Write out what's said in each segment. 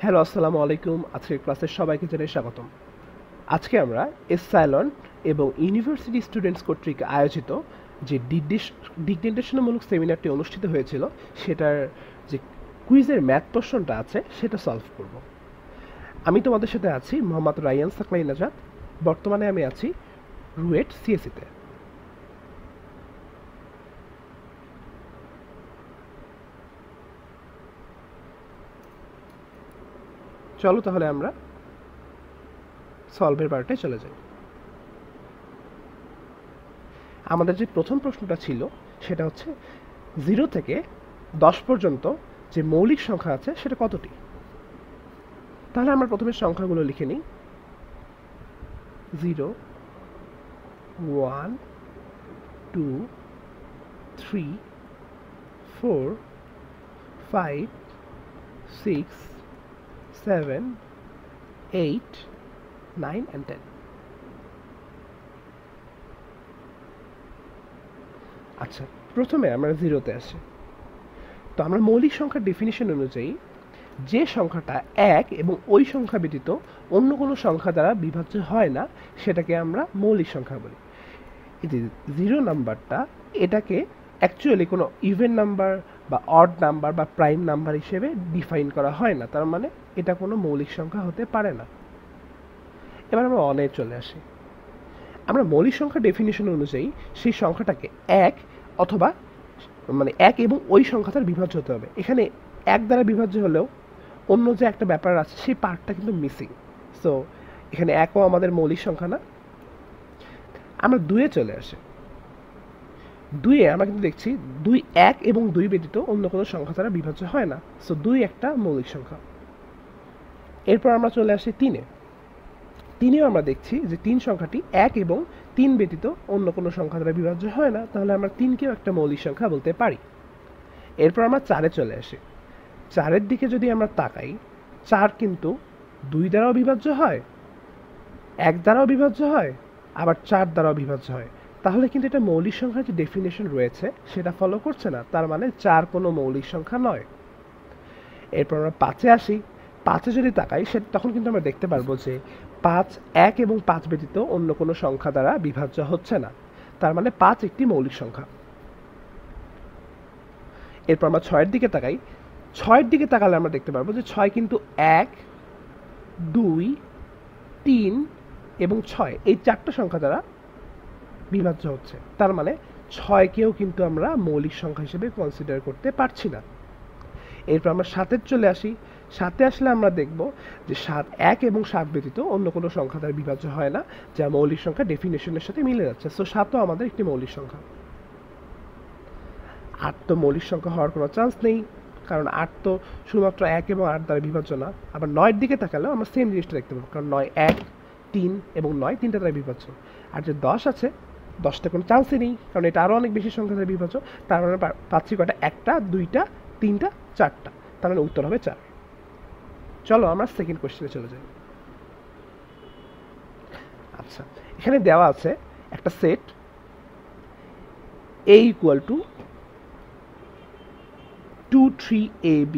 Hello, আসসালামু আলাইকুম। আজকের ক্লাসে সবাইকে জানাই স্বাগতম। আজকে আমরা এসসাইলন এবং ইউনিভার্সিটি স্টুডেন্টস কর্তৃক আয়োজিত যে দিগনির্দেশনামূলক সেমিনারটি অনুষ্ঠিত হয়েছিল সেটার যে কুইজের ম্যাথ প্রশ্নটা আছে সেটা সলভ করব। আমি তোমাদের সাথে আছি মোহাম্মদ রায়ান সাকলাই নাজাত। বর্তমানে আমি আছি রুয়েট সিএসিতে। চলো তাহলে আমরা সলভের পার্টে চলে যাই। আমাদের যে প্রথম প্রশ্নটা ছিল সেটা হচ্ছে 0 থেকে 10 পর্যন্ত যে মৌলিক সংখ্যা আছে সেটা কতটি। তাহলে আমরা প্রথমে সংখ্যাগুলো লিখে নিই। 0 1 2 3 4 5 6 7 8 9 and 10। আচ্ছা, প্রথমে আমরা 0তে আসি। তো আমরা মৌলিক সংখ্যার ডেফিনিশন অনুযায়ী যে সংখ্যাটা 1 এবং ওই সংখ্যা ব্যতীত অন্য কোনো সংখ্যা দ্বারা বিভাজ্য হয় না সেটাকে আমরা মৌলিক সংখ্যা বলি। এই যে 0 নাম্বারটা, এটাকে অ্যাকচুয়ালি কোনো ইভেন নাম্বার বা অড নাম্বার বা প্রাইম নাম্বার হিসেবে ডিফাইন করা হয় না, তার মানে এটা কোনো মৌলিক সংখ্যা হতে পারে না। এবার আমরা অনে চলে আসি। আমরা মৌলিক সংখ্যা ডেফিনিশন অনুযায়ী সেই সংখ্যাটাকে 1 অথবা মানে 1 এবং ওই সংখ্যাটার বিভাজ্য হতে হবে। এখানে 1 দ্বারা বিভাজ্য হলেও অন্য যে একটা ব্যাপার আছে সেই পার্টটা কিন্তু মিসিং। সো এখানে 1ও আমাদের মৌলিক সংখ্যা না। আমরা 2-এ চলে আসি। 2-এ আমরা কিন্তু দেখছি 2 1 এবং 2 ব্যতীত অন্য কোনো সংখ্যা দ্বারা বিভাজ্য হয় না। সো 2 একটা মৌলিক সংখ্যা। এরপর আমরা চলে আসি 3-এ। 3-এও আমরা দেখছি যে 3 সংখ্যাটি 1 এবং 3 ব্যতীত অন্য কোনো সংখ্যা দ্বারা বিভাজ্য হয় না, তাহলে আমরা 3কেও একটা মৌলিক সংখ্যা বলতে পারি। এরপর আমরা 4-এ চলে আসি। 4-এর দিকে যদি আমরা তাকাই, 4 কিন্তু 2 দ্বারাও বিভাজ্য হয়, 1 দ্বারাও বিভাজ্য হয়, আবার 4 দ্বারাও বিভাজ্য হয়। তাহলে কিন্তু এটা মৌলিক সংখ্যার যে ডেফিনেশন রয়েছে সেটা ফলো করছে না, তার মানে 4 কোনো মৌলিক সংখ্যা নয়। এরপর আমরা 5-এ আসি। 5-এ যদি তাকাই তখন কিন্তু আমরা দেখতে পারবো যে 5 1 এবং 5 ব্যতীত অন্য কোনো সংখ্যা দ্বারা বিভাজ্য হচ্ছে না, তার মানে 5 একটি মৌলিক সংখ্যা। এরপর আমরা 6-এর দিকে তাকাই। 6-এর দিকে তাকালে আমরা দেখতে পারবো যে 6 কিন্তু 1 2 3 এবং 6 এই 4টা সংখ্যা দ্বারা বিভাজ্য হচ্ছে, তার মানে 6কেও কিন্তু আমরা মৌলিক সংখ্যা হিসেবে কনসিডার করতে পারছি না। এরপর আমরা 7-এ চলে আসি। 7-এ আসলে আমরা দেখব যে 7 1 এবং 7 ব্যতীত অন্য কোনো সংখ্যা দ্বারা বিভাজ্য হয় না, যা মৌলিক সংখ্যা ডেফিনেশনের সাথে মিলে যাচ্ছে। সো 7ও আমাদের একটি মৌলিক সংখ্যা। 8 তো মৌলিক সংখ্যা হওয়ার কোনো চান্স নেই, কারণ 8 তো শুধুমাত্র 1 এবং 8 দ্বারা বিভাজ্য না। আবার 9-এর দিকে তাকালেও আমরা সেম জিনিসটা দেখতে পাবো, কারণ 9 1 3 এবং 9 তিনটা দ্বারা বিভাজ্য। আর যে 10 আছে, 10টা কোনো চান্সই নেই, কারণ এটা আরও অনেক বেশি সংখ্যা দ্বারা বিভাজ্য। তার মানে পাচ্ছি কয়টা? 1টা 2টা 3টা 4টা, তার মানে উত্তর হবে 4। চলো আমরা সেকেন্ড কোশ্চেনে চলে যাই। আচ্ছা, এখানে দেওয়া আছে একটা set A equal to 2 3 AB।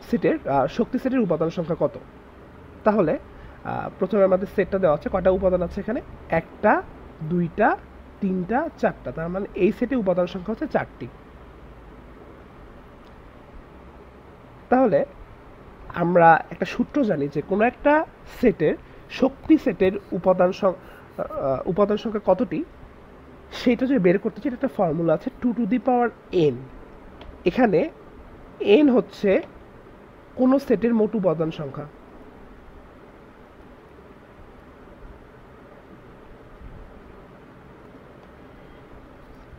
সেটের শক্তি সেটের উপাদান সংখ্যা কত? তাহলে প্রথমে আমাদের সেটটা দেওয়া আছে, কয়টা উপাদান আছে এখানে? 1টা 2টা 3টা 4টা, তার মানে এই সেটে উপাদান সংখ্যা হচ্ছে 4টি। তাহলে আমরা একটা সূত্র জানি যে কোনো একটা সেটের শক্তি সেটের উপাদান সংখ্যা কতটি সেটা যদি বের করতে চাই, একটা ফর্মুলা আছে 2 টু দি পাওয়ার n। এখানে n হচ্ছে কোনো সেটের মোট উপাদান সংখ্যা।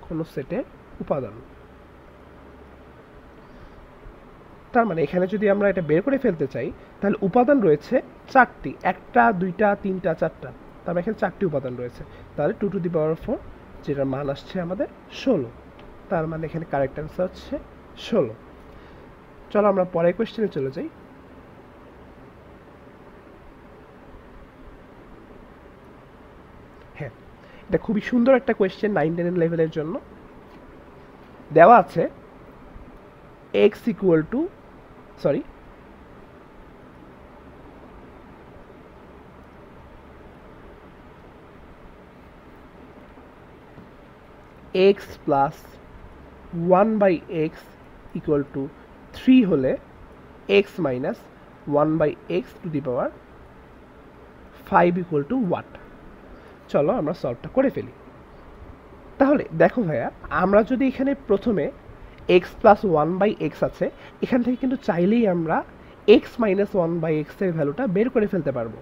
কোনো সেটের উপাদান, তার মানে এখানে যদি আমরা এটা বের করে ফেলতে চাই তাহলে উপাদান রয়েছে 4টি, 1টা 2টা 3টা 4টা, তার মানে এখানে 4টি উপাদান রয়েছে। তাহলে 2 টু দি পাওয়ার 4, যেটার মান আসছে আমাদের 16, তার মানে এখানে কারেক্ট অ্যান্সার হচ্ছে 16। চলো আমরা পরের কোয়েশ্চেনে চলে যাই। হ্যাঁ, এটা খুবই সুন্দর একটা কোয়েশ্চেন 9-10 লেভেলের জন্য। দেওয়া আছে x equal to sorry, x plus 1/x equal to 3 হলে x minus 1/x to the power 5 equal two what? চলো আমরা সলভটা করে ফেলি। তাহলে দেখো ভাইয়া, আমরা যদি এখানে প্রথমে x প্লাস 1/x আছে, এখান থেকে কিন্তু চাইলেই আমরা x মাইনাস 1/x এর ভ্যালুটা বের করে ফেলতে পারবো।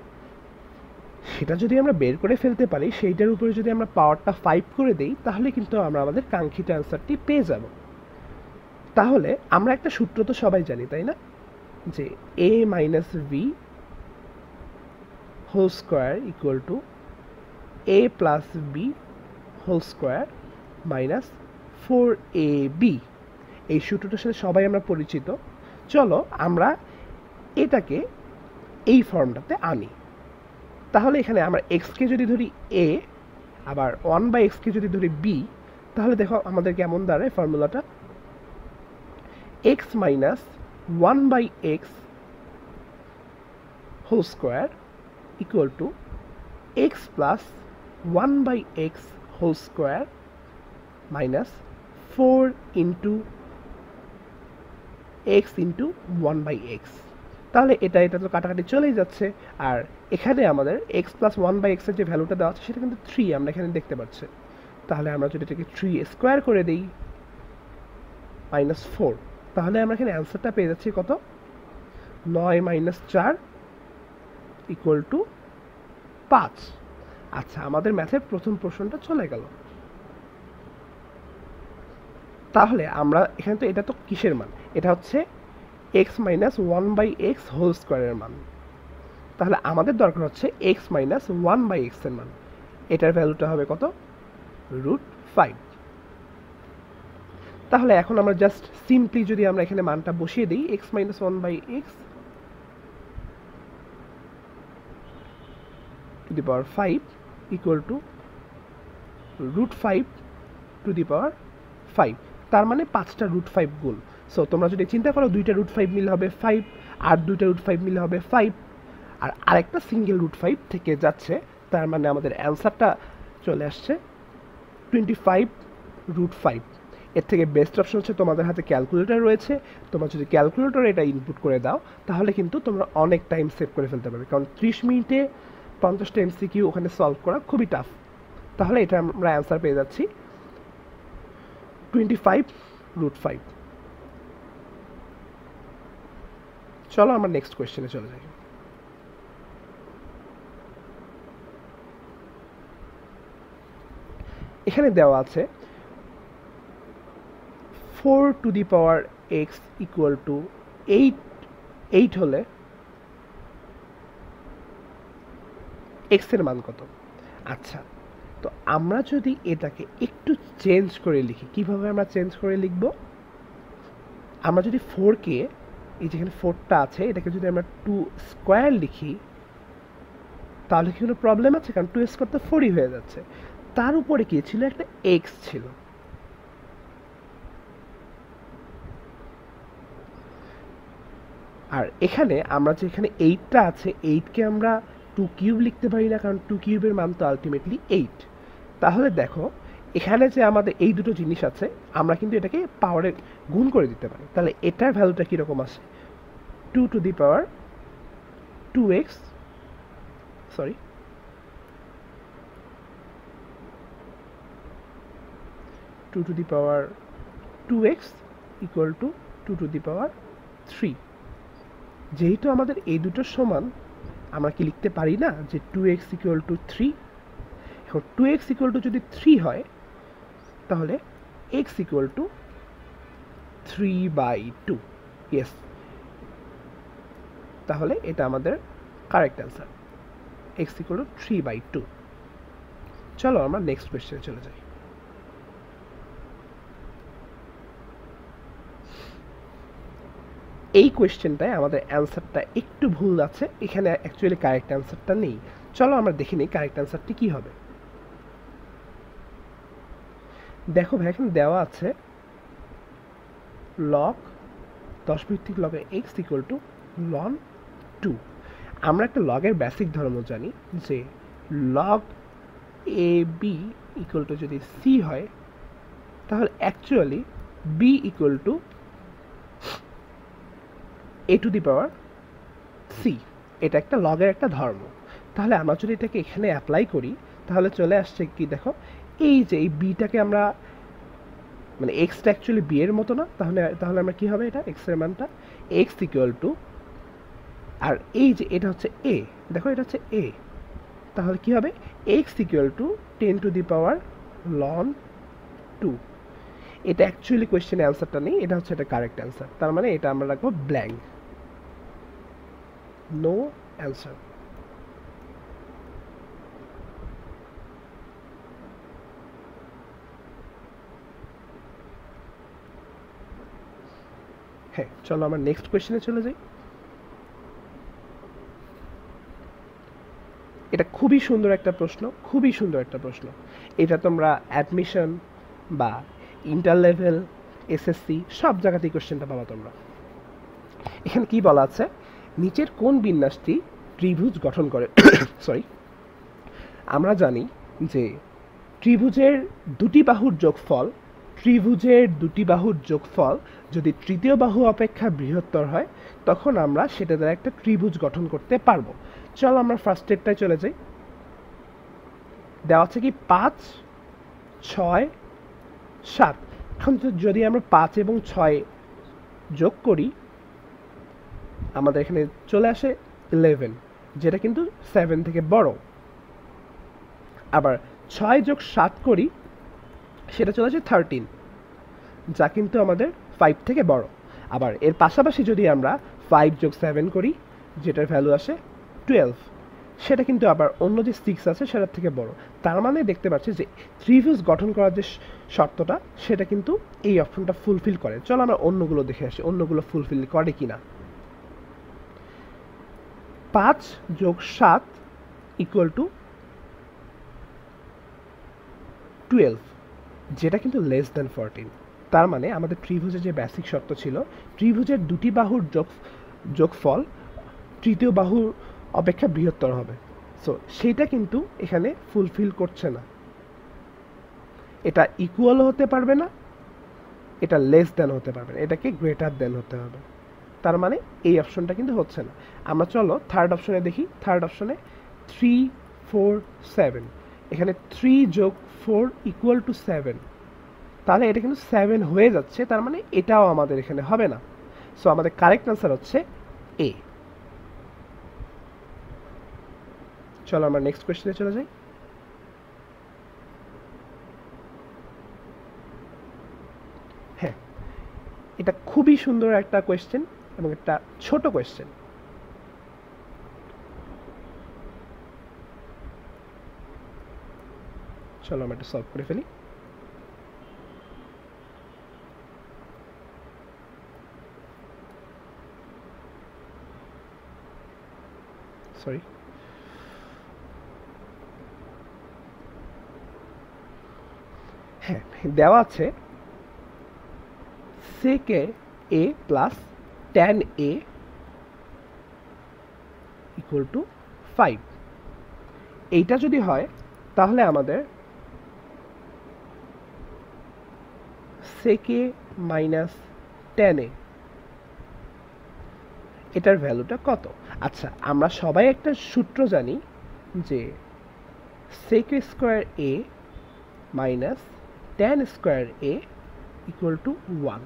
সেটা যদি আমরা বের করে ফেলতে পারি, সেইটার উপরে যদি আমরা পাওয়ারটা 5 করে দেই, তাহলে কিন্তু আমরা আমাদের কাঙ্ক্ষিত অ্যান্সারটি পেয়ে যাব। তাহলে আমরা একটা সূত্র তো সবাই জানি, তাই না, যে a minus B whole square equal to a plus B whole square minus 4ab। এই সূত্রটার সাথে সবাই আমরা পরিচিত। চলো আমরা এটাকে এই ফর্মটাতে আনি। তাহলে এখানে আমরা এক্সকে যদি ধরি a, আবার 1/x-কে যদি ধরি b, তাহলে দেখো আমাদের কেমন দাঁড়ায় ফর্মুলাটা, x minus 1/x whole square equal to x plus 1/x whole square minus 4 into x into 1/x। তাহলে এটা তো কাটাকাটি চলেই যাচ্ছে, আর এখানে আমাদের x প্লাস 1/x এর যে ভ্যালুটা দেওয়া আছে সেটা কিন্তু 3 আমরা এখানে দেখতে পাচ্ছি। তাহলে আমরা যদি এটাকে 3 স্কোয়ার করে দিই মাইনাস 4, তাহলে আমরা এখানে অ্যান্সারটা পেয়ে যাচ্ছি কত, 9 মাইনাস 4 ইকুয়াল টু 5। আচ্ছা, আমাদের ম্যাথের প্রথম প্রশ্নটা চলে গেল। তাহলে আমরা এখানে তো এটা তো কিসের মান, এটা হচ্ছে x মাইনাস 1/x হোল স্কোয়ারের মান। তাহলে আমাদের দরকার হচ্ছে x মাইনাস 1/x এর মান। এটার ভ্যালুটা হবে কত, √5। তাহলে এখন আমরা জাস্ট সিম্পলি যদি আমরা এখানে মানটা বসিয়ে দিই, x minus 1/x to the power 5 equal to √5 to the power 5, তার মানে 5টা √5 গুণ। সো তোমরা যদি চিন্তা করো, 2টা √5 মিলে হবে 5, আর 2টা √5 মিলে হবে 5, আর আরেকটা সিঙ্গেল √5 থেকে যাচ্ছে, তার মানে আমাদের অ্যান্সারটা চলে আসছে 25√5। এর থেকে বেস্ট অপশন হচ্ছে তোমাদের হাতে ক্যালকুলেটর রয়েছে, তোমরা যদি ক্যালকুলেটরে এটা ইনপুট করে দাও, তাহলে কিন্তু তোমরা অনেক টাইম সেভ করে ফেলতে পারবে, কারণ 30 মিনিটে 50টা MCQ ওখানে সলভ করা খুবই টাফ। তাহলে এটা আমরা অ্যান্সার পেয়ে যাচ্ছি 25√5। চলো আমরা নেক্সট কোয়েশ্চেনে চলে যাই। এখানে দেওয়া আছে 4 two the power x equal two 8 হলে x এর মান কত? আচ্ছা, তো আমরা যদি এটাকে একটু চেঞ্জ করে লিখি, কিভাবে আমরা চেঞ্জ করে লিখব? আমরা যদি 4কে, এই যেখানে 4টা আছে, এটাকে যদি আমরা 2 স্কোয়ার লিখি, তাহলে কি কোনো প্রবলেম আছে? কারণ 2 স্কোয়ার তো 4ই হয়ে যাচ্ছে। তার উপরে কি ছিল, একটা x ছিল। আর এখানে আমরা যে এখানে 8টা আছে, 8কে আমরা 2 কিউব লিখতে পারি না, কারণ 2 কিউবের মান তো আলটিমেটলি 8। তাহলে দেখো, এখানে যে আমাদের এই দুটো জিনিস আছে, আমরা কিন্তু এটাকে পাওয়ারে গুণ করে দিতে পারি। তাহলে এটার ভ্যালুটা কীরকম আসে, 2 to the power 2x, sorry 2 to the power 2x equal to 2 to the power 3। যেহেতু আমাদের এই দুটোর সমান, আমরা কি লিখতে পারি না যে 2x ইকুয়াল টু 3? এখন 2x ইকুয়াল টু যদি 3 হয়, তাহলে x ইকুয়াল টু 3/2। ইয়েস, তাহলে এটা আমাদের correct answer, x equal two 3/2। চলো আমরা নেক্সট কোয়েশ্চেনে চলে যাই। এই কোয়েশ্চেনটায় আমাদের অ্যান্সারটা একটু ভুল আছে, এখানে অ্যাকচুয়ালি কারেক্ট অ্যান্সারটা নেই। চলো আমরা দেখে নিই কারেক্ট অ্যান্সারটি কী হবে। দেখো ভাই, এখানে দেওয়া আছে log 10 ভিত্তিক লগে x ইকুয়াল টু ln 2। আমরা একটা লগের বেসিক ধর্ম জানি যে log ab ইকুয়াল টু যদি c হয় তাহলে actually b equal to a to the power c। এটা একটা লগের একটা ধর্ম। তাহলে আমরা যদি এটাকে এখানে অ্যাপ্লাই করি তাহলে চলে আসছে কি দেখো, এই যে এই বিটাকে আমরা মানে এক্সটা অ্যাকচুয়ালি বি এর মতো না, তাহলে আমরা কি হবে, এটা এক্স এর মানটা এক্স ইকুয়াল টু, আর এই যে এটা হচ্ছে এ, দেখো এটা হচ্ছে এ, তাহলে কি হবে x equal to 10 two the power ln 2। এটা অ্যাকচুয়ালি কোয়েশ্চেনের অ্যান্সারটা নেই, এটা হচ্ছে এটা কারেক্ট অ্যান্সার। তার মানে এটা আমরা রাখবো ব্ল্যাঙ্ক, নো অ্যান্সার। হ্যাঁ, চলো আমরা নেক্সট কোয়েশ্চেনে চলে যাই। এটা খুবই সুন্দর একটা প্রশ্ন, খুবই সুন্দর একটা প্রশ্ন। এটা তোমরা অ্যাডমিশন বা ইন্টার লেভেল, এসএসসি সব জায়গাতেই কোয়েশ্চেনটা পাবা তোমরা। এখানে কি বলা আছে, নিচের কোন বিন্যাসটি ত্রিভুজ গঠন করে? সরি, আমরা জানি যে ত্রিভুজের দুটি বাহুর যোগফল যদি তৃতীয় বাহু অপেক্ষা বৃহত্তর হয় তখন আমরা সেটা দ্বারা একটা ত্রিভুজ গঠন করতে পারবো। চলো আমরা ফার্স্ট স্টেপটায় চলে যাই। দেওয়া আছে কি 5, 6, 7। এখন যদি আমরা 5 এবং 6 যোগ করি আমাদের এখানে চলে আসে 11, যেটা কিন্তু 7 থেকে বড়। আবার 6 যোগ 7 করি সেটা চলে আসে 13, যা কিন্তু আমাদের 5 থেকে বড়। আবার এর পাশাপাশি যদি আমরা 5 যোগ 7 করি যেটার ভ্যালু আসে 12, সেটা কিন্তু আবার অন্য যে 6 আছে সেটার থেকে বড়। তার মানে দেখতে পাচ্ছি যে ত্রিভুজ গঠন করার যে শর্তটা সেটা কিন্তু এই অপশনটা ফুলফিল করে। চলো আমরা অন্যগুলো দেখে আসি, অন্যগুলো ফুলফিল করে কিনা। 5 যোগ 7 ইকুয়াল টু 12, যেটা কিন্তু লেস দ্যান 14। তার মানে আমাদের ত্রিভুজের যে বেসিক শর্ত ছিল, ত্রিভুজের দুটি বাহুর যোগফল তৃতীয় বাহুর অপেক্ষা বৃহত্তর হবে, সো সেইটা কিন্তু এখানে ফুলফিল করছে না। এটা ইকুয়ালও হতে পারবে না, এটা লেস দ্যান হতে পারবে না, এটাকে গ্রেটার দ্যান হতে হবে। তার মানে এই অপশনটা কিন্তু হচ্ছে না। আমরা চলো থার্ড অপশনে দেখি। থার্ড অপশনে 3, 4, 7, এখানে 3 যোগ 4 ইকুয়াল টু 7, তাহলে এটা কিন্তু 7 হয়ে যাচ্ছে, তার মানে এটাও আমাদের এখানে হবে না। সো আমাদের কারেক্ট আনসার হচ্ছে এ। চলো আমরা নেক্সট কোয়েশ্চেনে চলে যাই। হ্যাঁ, এটা খুবই সুন্দর একটা কোয়েশ্চেন এবং একটা ছোট কোয়েশ্চেন। চলো আমরা এটা সলভ করে ফেলি। সরি, হ্যাঁ দেওয়া আছে sec a plus tan a equal to 5। এইটা যদি হয় তাহলে আমাদের sec a minus tan a এটার ভ্যালুটা কত? আচ্ছা, আমরা সবাই একটা সূত্র জানি যে sec square a minus tan square a equal to 1,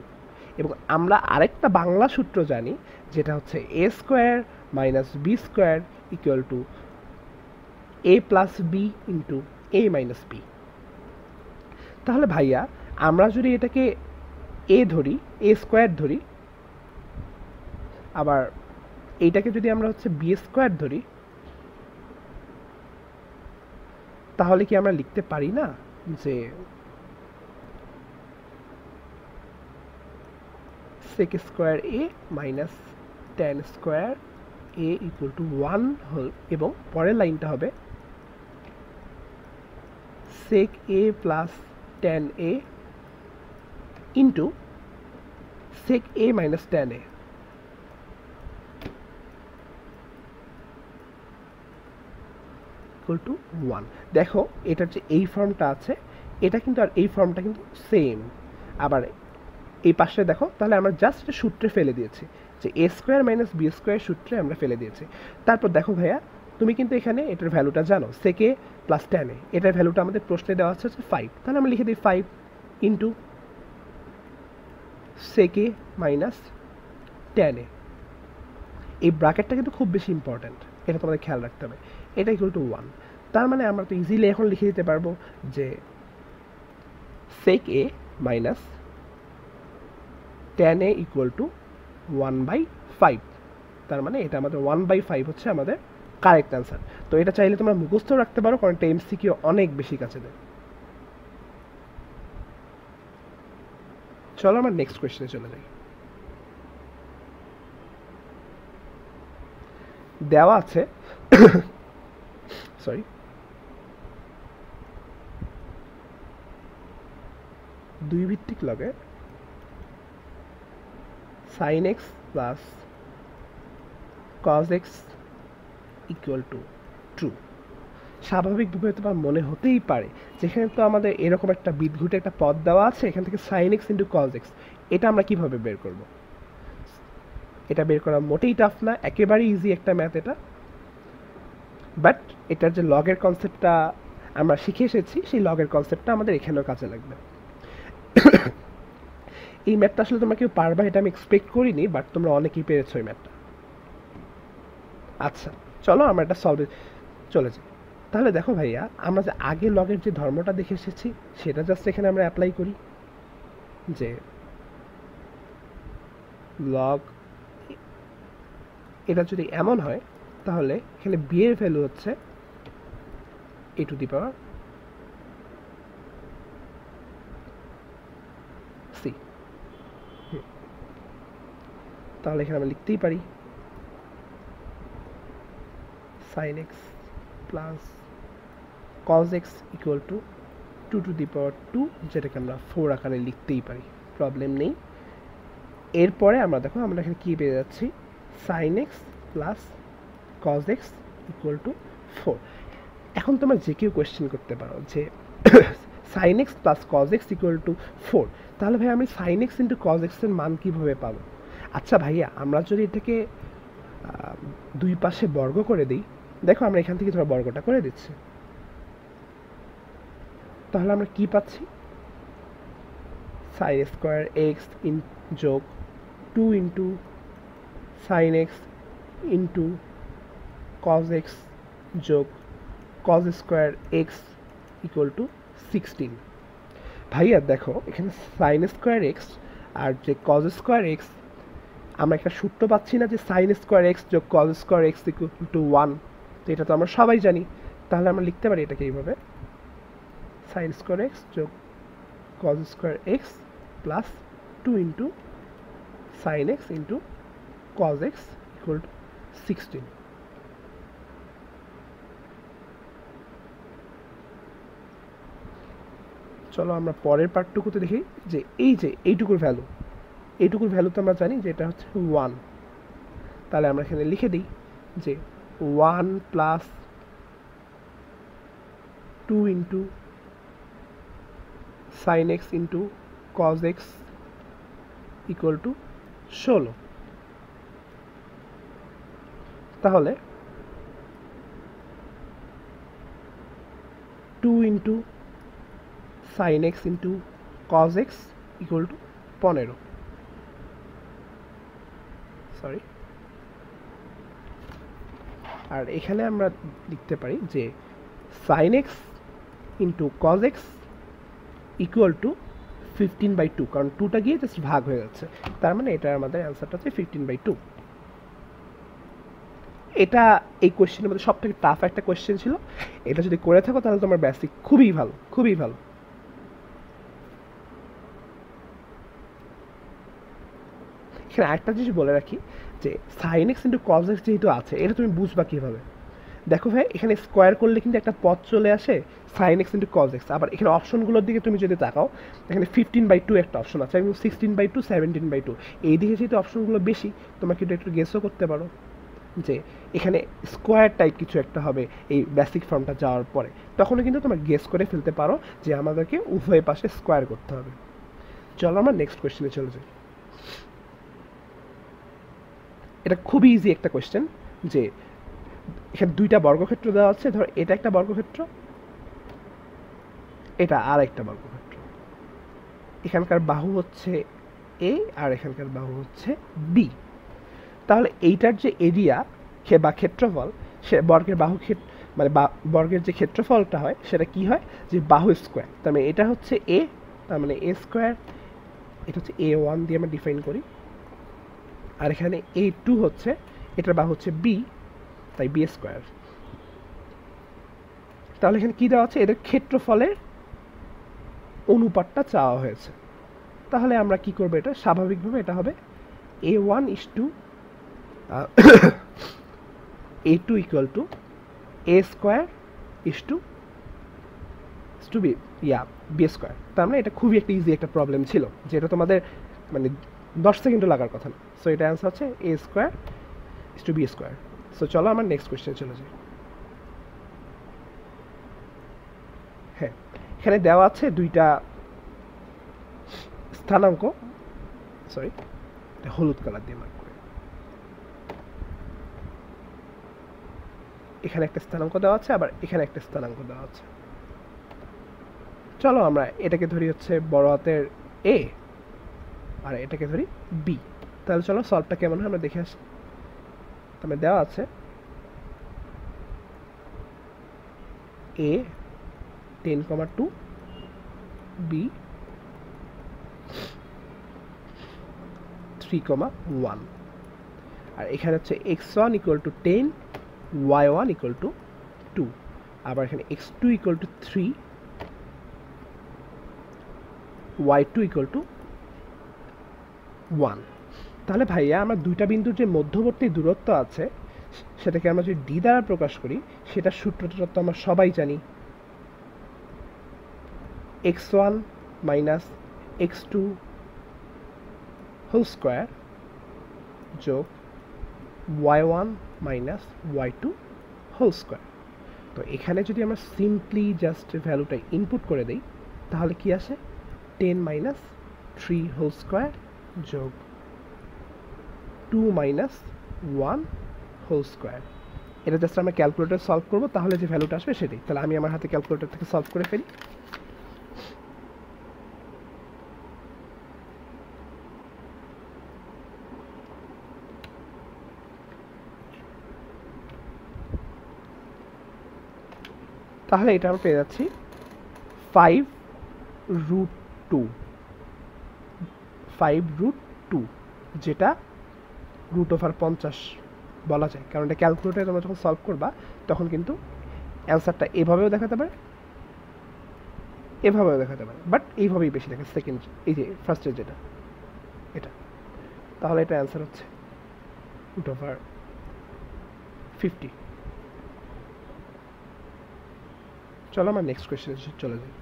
এবং আমরা আরেকটা বাংলা সূত্র জানি যেটা হচ্ছে a square minus b square equal to a plus b into a minus b। তাহলে ভাইয়া আমরা যদি এটাকে a ধরি, a স্কোয়ার ধরি, আবার এইটাকে যদি আমরা হচ্ছে b স্কোয়ার ধরি, তাহলে কি আমরা লিখতে পারি না যে sec square a minus tan square a equal to 1 হল, এবং পরের লাইনটা হবে sec a plus tan a into sec a minus tan a equal to 1। দেখো এটার যে এই ফর্মটা আছে এটা কিন্তু আর এই ফর্মটা কিন্তু সেম। আবার এই পাশে দেখো, তাহলে আমরা জাস্ট সূত্রে ফেলে দিয়েছি যে a square minus b square সূত্রে আমরা ফেলে দিয়েছি। তারপর দেখো ভাইয়া, তুমি কিন্তু এখানে এটার ভ্যালুটা জানো, sec a plus tan a, এটার ভ্যালুটা আমাদের প্রশ্নে দেওয়া আছে 5, তাহলে আমরা লিখে দিই 5 into sec a minus tan a। এই ব্র্যাকেটটা কিন্তু খুব বেশি ইম্পর্ট্যান্ট, এটা তোমাদের খেয়াল রাখতে হবে। এটা ইকুয়াল টু 1, তার মানে আমরা তো ইজিলি এখন লিখে দিতে পারবো যে sec a minus tan a equal to 1/5। তার মানে এটা আমাদের 1/5 হচ্ছে আমাদের কারেক্ট অ্যান্সার। তো এটা চাইলে তোমরা মুখস্থ রাখতে পারো, কারণ এটা এমসিকিউ অনেক বেশি কাছে দেয়। চলো আমরা নেক্সট কোয়েশ্চেনে চলে যাই। দেওয়া আছে সরি দুই ভিত্তিক লগে sin x plus cos x equal two true. স্বাভাবিকভাবে তোমার মনে হতেই পারে যেখানে তো আমাদের এরকম একটা বিদঘুটে একটা পদ দেওয়া আছে, এখান থেকে sin x into cos x, এটা আমরা কিভাবে বের করব? এটা বের করা মোটেই টাফ না, একেবারেই ইজি একটা ম্যাথ এটা। বাট এটার যে লগের কনসেপ্টটা আমরা শিখে এসেছি, সেই লগের কনসেপ্টটা আমাদের এখানেও কাজে লাগবে। এই ম্যাথটা আসলে তোমরা কেউ পারবা এটা আমি এক্সপেক্ট করিনি, বাট তোমরা অনেকেই পেরেছো এই ম্যাথটা। আচ্ছা চলো আমরা এটা সলভে চলে যাই। তাহলে দেখো ভাইয়া, আমরা যে আগে লগের যে ধর্মটা দেখে এসেছি সেটা জাস্ট এখানে আমরা অ্যাপ্লাই করি, যে লগ এটা যদি এমন হয় তাহলে এখানে বি এর ভ্যালু হচ্ছে a to the power c। তাহলে এখানে আমরা লিখতেই পারি sin x plus cos x equal to 2 to the power 2, যেটাকে আমরা 4 আকারে লিখতেই পারি, প্রবলেম নেই। এরপরে আমরা দেখো আমরা এখানে কী পেয়ে যাচ্ছি, sin x plus cos x equal two 4। এখন তোমরা যে কেউ কোয়েশ্চেন করতে পারো যে sin x plus cos x equal two 4, তাহলে ভাই আমি sin x into cos x এর মান কীভাবে পাবো? আচ্ছা ভাইয়া, আমরা যদি এটাকে দুই পাশে বর্গ করে দিই, দেখো আমরা এখান থেকে ধরো বর্গটা করে দিচ্ছি, তাহলে আমরা কি পাচ্ছি, sin স্কোয়ার x যোগ 2 into sin x into cos x যোগ cos square x equal to 16। ভাইয়া দেখো এখানে sin স্কোয়ার x আর যে cos স্কোয়ার x, আমরা একটা সূত্র পাচ্ছি না যে sin স্কোয়ার x যোগ cos square x equal two 1, তো এটা তো আমরা সবাই জানি। তাহলে আমরা লিখতে পারি এটাকে এইভাবে, sin স্কোয়ার x যোগ cos square x plus 2 into sin x into cos x equal to 16। চলো আমরা পরের পার্টটুকুতে দেখি যে এই যে এইটুকুর ভ্যালু তো আমরা জানি যে এটা হচ্ছে 1। তাহলে আমরা এখানে লিখে দিই যে 1 plus 2 into sin x into cos x equal to 16। তাহলে 2 into sin x into cos x equal to 15। Sorry, আর এখানে আমরা লিখতে পারি যে sin x into cos x equal to 15/2, কারণ 2টা গিয়ে জাস্ট ভাগ হয়ে যাচ্ছে, তার মানে এটা আমাদের অ্যান্সারটা হচ্ছে 15/2। এটা এই কোয়েশ্চেনের মধ্যে সবথেকে টাফ একটা কোয়েশ্চেন ছিল, এটা যদি করে থাকো তাহলে তোমার বেসিক খুবই ভালো, খুবই ভালো। এখানে আরেকটা জিনিস বলে রাখি যে sin x into cos x যেহেতু আছে, এটা তুমি বুঝবা কীভাবে? দেখো ভাই এখানে স্কোয়ার করলে কিন্তু একটা পদ চলে আসে sine x into cos x. আবার এখানে অপশনগুলোর দিকে তুমি যদি তাকাও, এখানে 15/2 একটা অপশন আছে এবং 16/2, 17/2, এই দিকে যেহেতু অপশনগুলো বেশি, তোমরা কিন্তু একটু গেসও করতে পারো যে এখানে স্কোয়ার টাইপ কিছু একটা হবে এই বেসিক ফর্মটা যাওয়ার পরে। তখনও কিন্তু তোমরা গেস করে ফেলতে পারো যে আমাদেরকে উভয় পাশে স্কোয়ার করতে হবে। চলো আমরা নেক্সট কোয়েশ্চেনে চলে যাই। এটা খুবই ইজি একটা কোয়েশ্চেন, যে এখানে দুইটা বর্গক্ষেত্র দেওয়া আছে। ধর এটা একটা বর্গক্ষেত্র, এটা আর একটা বর্গক্ষেত্র। এখানকার বাহু হচ্ছে এ আর এখানকার বাহু হচ্ছে বি। তাহলে এইটার যে এরিয়া বা ক্ষেত্রফল, সে বর্গের বাহু মানে বর্গের যে ক্ষেত্রফলটা হয় সেটা কি হয়, যে বাহু স্কোয়ার। তার মানে এটা হচ্ছে এ, তার মানে এ স্কোয়ার। এটা হচ্ছে A1 দিয়ে আমরা ডিফাইন করি। আর এখানে A2 হচ্ছে, এটার বাহু হচ্ছে বি, তাই বি স্কোয়ার। তাহলে এখানে কি দেওয়া আছে, এদের ক্ষেত্রফলের অনুপাতটা চাওয়া হয়েছে। তাহলে আমরা কি করবো, এটা স্বাভাবিকভাবে এটা হবে A1 is to A2 equal to A square is to B B square. তার মানে এটা খুবই একটা ইজি একটা প্রবলেম ছিল, যেটা তোমাদের মানে 10 সেকেন্ডও লাগার কথা না। সো এটা অ্যান্সার হচ্ছে A square is to B square. So চলো আমরা নেক্সট কোয়েশ্চেন চলে যাই। হ্যাঁ, এখানে দেওয়া আছে দুইটা স্থানাঙ্ক, সরি হলুদ কালার দিয়ে মার্ক করে। এখানে একটা স্থানাঙ্ক দেওয়া আছে, আবার এখানে একটা স্থানাঙ্ক দেওয়া আছে। চলো আমরা এটাকে ধরি হচ্ছে বড় হাতের এ, আর এটাকে ধরি বি। তাহলে চলো সলভটা কেমন হয় আমরা দেখে আসি। তবে দেওয়া আছে এ 10,2, বি 3,1, আর এখানে হচ্ছে x1 equal to 10, y1 equal to 2, আবার এখানে x2 equal to 3, y2 equal to 1। তাহলে ভাইয়া আমরা দুইটা বিন্দুর যে মধ্যবর্তী দূরত্ব আছে সেটাকে আমরা যদি ডি দ্বারা প্রকাশ করি, সেটা সূত্রটা তো আমরা সবাই জানি, x1 minus x2 whole square যোগ y1 minus y2 whole square. তো এখানে যদি আমরা সিম্পলি জাস্ট ভ্যালুটা ইনপুট করে দিই, তাহলে কি আসে, 10 মাইনাস 3 হোল স্কোয়ার যোগ 2 মাইনাস 1 হোল স্কোয়ার। এটা জাস্ট আমরা ক্যালকুলেটর সলভ করবো, তাহলে যে ভ্যালুটা আসবে সেটাই। তাহলে আমি আমার হাতে ক্যালকুলেটর থেকে সলভ করে ফেলি। তাহলে এটা আমরা পেয়ে যাচ্ছি 5√2, 5√2, যেটা √50 বলা যায়, কারণ এটা ক্যালকুলেটরে তোমরা যখন সলভ করবা তখন কিন্তু অ্যান্সারটা এভাবেও দেখাতে পারে, এভাবেও দেখাতে পারে, বাট এইভাবেই বেশি দেখে সেকেন্ড, এই যে ফার্স্টের যেটা এটা। তাহলে এটা অ্যান্সার হচ্ছে √50। চলো আমার নেক্সট কোয়েশ্চেনে চলে যাই।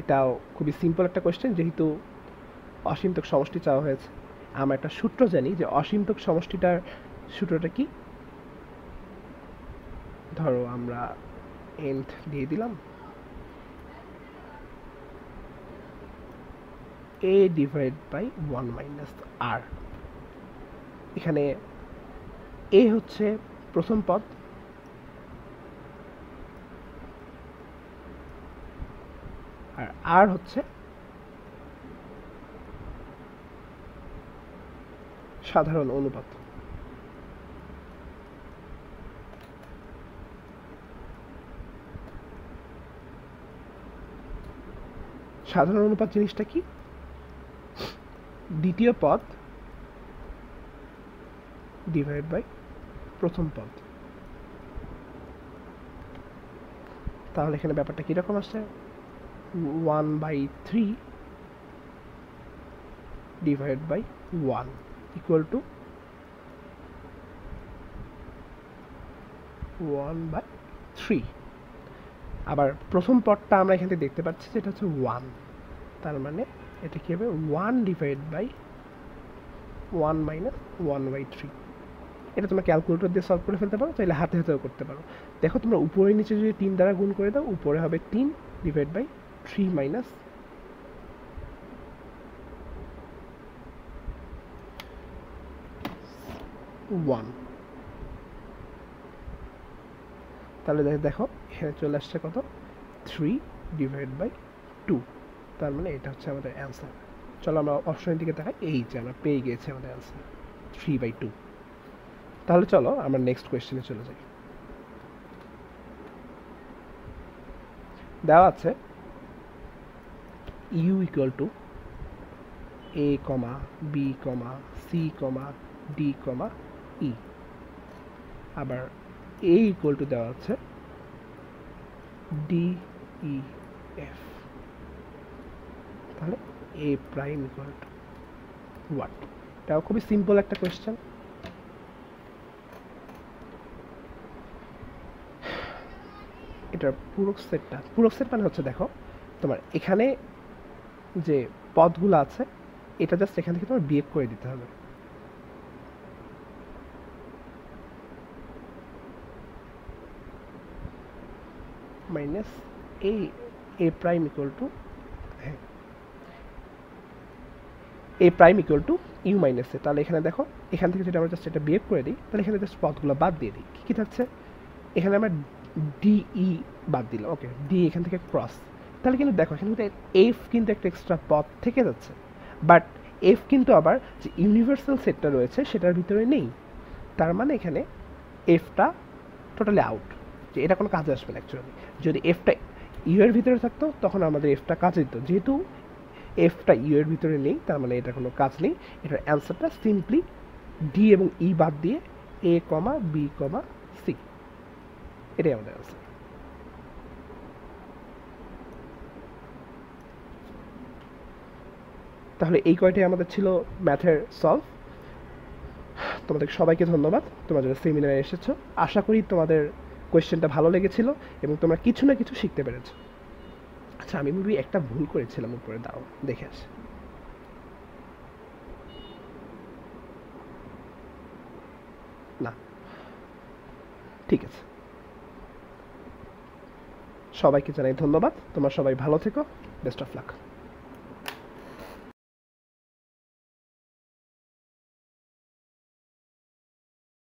এটাও খুবই সিম্পল একটা কোয়েশ্চেন, যেহেতু অসীমতক সমষ্টি চাওয়া হয়েছে। আমরা একটা সূত্র জানি যে অসীমতক সমষ্টিটার সূত্রটা কি। ধরো আমরা nth দিয়ে দিলাম a divide by 1 minus r। এখানে a হচ্ছে প্রথম পদ, আর r হচ্ছে সাধারণ অনুপাত। সাধারণ অনুপাত জিনিসটা কি, দ্বিতীয় পদ ডিভাইড বাই প্রথম পদ। তাহলে এখানে ব্যাপারটা কিরকম আসছে, 1/3 ডিভাইড বাই 1 ইকুয়াল টু 1/3। আবার প্রথম পদটা আমরা এখান থেকে দেখতে পাচ্ছি যেটা হচ্ছে 1, তার মানে এটা কি হবে 1 ডিভাইড বাই 1 মাইনাস 1/3। এটা তোমরা ক্যালকুলেটর দিয়ে সলভ করে ফেলতে পারো, চাইলে হাতে হাতেও করতে পারো। দেখো তোমরা উপরে নিচে যদি 3 দ্বারা গুণ করে দাও, উপরে হবে 3 ডিভাইড বাই 3 মাইনাস 1। তাহলে দেখো এখানে চলে আসছে কত, 3 ডিভাইড বাই 2। তার মানে এটা হচ্ছে আমাদের অ্যান্সার। চলো আমরা অপশনের দিকে তাকাই, এই যে আমরা পেয়ে গিয়েছি আমাদের অ্যান্সার 3/2। তাহলে চলো আমরা নেক্সট কোয়েশ্চেনে চলে যাই। দেওয়া আছে u equal to a, b, c, d, e। আবার a ইকুয়াল টু দেওয়া আছে d, e, f। তাহলে a prime equal two what? এটাও খুবই সিম্পল একটা কোয়েশ্চেন। এটার পুরো সেট মানে হচ্ছে দেখো তোমার এখানে যে পদগুলো আছে এটা জাস্ট এখান থেকে তোমার বিয়োগ করে দিতে হবে। Minus a prime equal to a prime equal to U minus A. তাহলে এখানে দেখো এখান থেকে যদি আমরা জাস্ট এটা বিয়োগ করে দিই, তাহলে এখানে জাস্ট পদগুলো বাদ দিয়ে দিই, কী থাকছে এখানে আমরা ডিই বাদ দিলাম, ওকে ডি এখান থেকে ক্রস। তাহলে কিন্তু দেখো এখানে কিন্তু এফ কিন্তু একটা এক্সট্রা পদ থেকে যাচ্ছে, বাট এফ কিন্তু আবার যে ইউনিভার্সাল সেটটা রয়েছে সেটার ভিতরে নেই। তার মানে এখানে এফটা টোটালি আউট, যে এটা কোনো কাজে আসবে না অ্যাকচুয়ালি। যদি এফটা ইউ এর ভিতরে থাকতো তখন আমাদের এফটা কাজে দিত, যেহেতু এফটা ইউ এর ভিতরে নেই তার মানে এটা কোনো কাজ নেই। এটার অ্যান্সারটা সিম্পলি ডি এবং ই বাদ দিয়ে a, b, c, এটাই আমাদের অ্যান্সার। তাহলে এই কয়টাই আমাদের ছিল ম্যাথের সলভ। তোমাদের সবাইকে ধন্যবাদ, তোমরা যারা সেমিনারে এসেছো। আশা করি তোমাদের কোয়েশ্চেনটা ভালো লেগেছিল এবং তোমরা কিছু না কিছু শিখতে পেরেছো। আচ্ছা আমি মেবি একটা ভুল করেছিলাম উপরে, দাও দেখে আসি। না ঠিক আছে, সবাইকে জানাই ধন্যবাদ। তোমরা সবাই ভালো থেকো, বেস্ট অফ লাক।